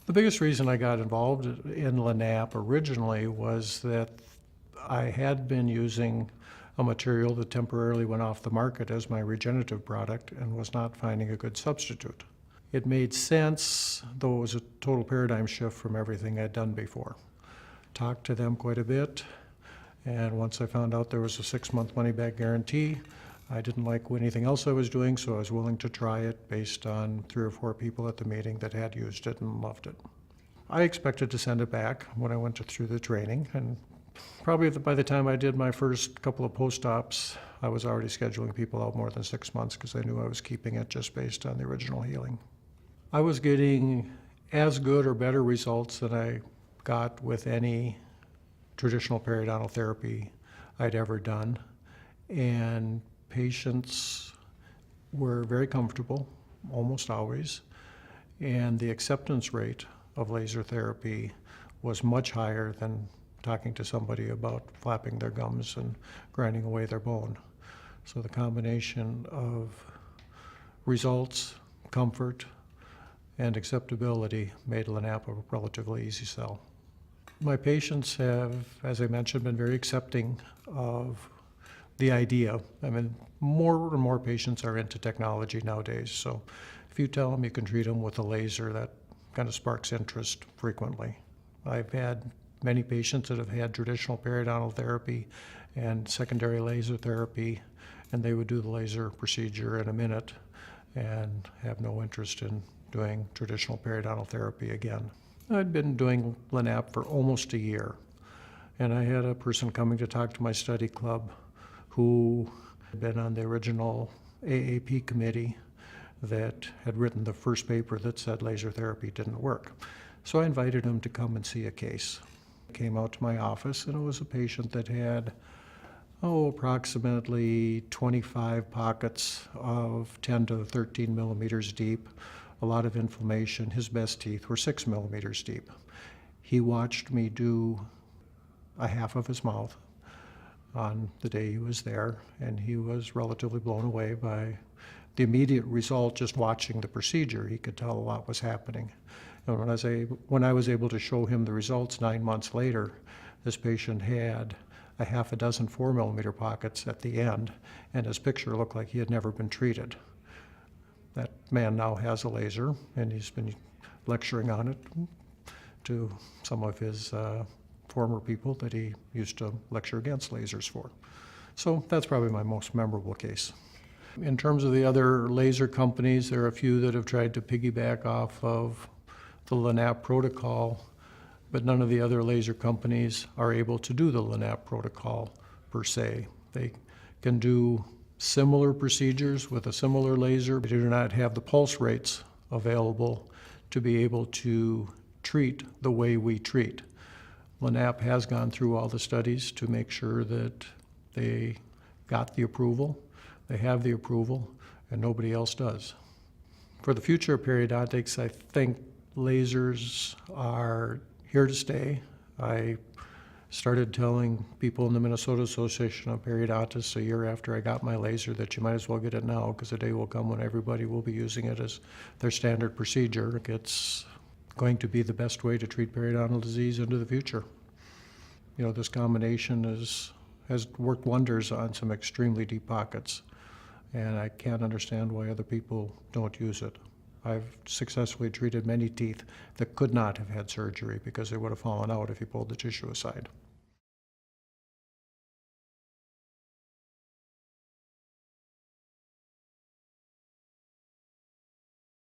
The biggest reason I got involved in LANAP originally was that I had been using a material that temporarily went off the market as my regenerative product and was not finding a good substitute. It made sense, though it was a total paradigm shift from everything I'd done before. Talked to them quite a bit, and once I found out there was a 6-month money-back guarantee, I didn't like anything else I was doing, so I was willing to try it based on 3 or 4 people at the meeting that had used it and loved it. I expected to send it back when I went through the training, and probably by the time I did my first couple of post-ops, I was already scheduling people out more than 6 months because I knew I was keeping it just based on the original healing. I was getting as good or better results than I got with any traditional periodontal therapy I'd ever done, and patients were very comfortable, almost always, and the acceptance rate of laser therapy was much higher than talking to somebody about flapping their gums and grinding away their bone. So the combination of results, comfort, and acceptability made LANAP a relatively easy sell. My patients have, as I mentioned, been very accepting of the idea. I mean, more and more patients are into technology nowadays, so if you tell them you can treat them with a laser, that kind of sparks interest frequently. I've had many patients that have had traditional periodontal therapy and secondary laser therapy, and they would do the laser procedure in a minute and have no interest in doing traditional periodontal therapy again. I'd been doing LANAP for almost a year, and I had a person coming to talk to my study club who had been on the original AAP committee that had written the first paper that said laser therapy didn't work. So I invited him to come and see a case. He came out to my office, and it was a patient that had, approximately 25 pockets of 10 to 13 millimeters deep, a lot of inflammation. His best teeth were 6 millimeters deep. He watched me do a half of his mouth on the day he was there, and he was relatively blown away by the immediate result just watching the procedure. He could tell a lot was happening. And when I was able to show him the results 9 months later, this patient had a half a dozen 4 millimeter pockets at the end, and his picture looked like he had never been treated. That man now has a laser, and he's been lecturing on it to some of his former people that he used to lecture against lasers for. So that's probably my most memorable case. In terms of the other laser companies, there are a few that have tried to piggyback off of the LANAP protocol, but none of the other laser companies are able to do the LANAP protocol per se. They can do similar procedures with a similar laser, but do not have the pulse rates available to be able to treat the way we treat. LANAP has gone through all the studies to make sure that they got the approval, they have the approval, and nobody else does. For the future of periodontics, I think lasers are here to stay. I started telling people in the Minnesota Association of Periodontists a year after I got my laser that you might as well get it now, because the day will come when everybody will be using it as their standard procedure. It's going to be the best way to treat periodontal disease into the future. You know, this combination has worked wonders on some extremely deep pockets, and I can't understand why other people don't use it. I've successfully treated many teeth that could not have had surgery because they would have fallen out if you pulled the tissue aside.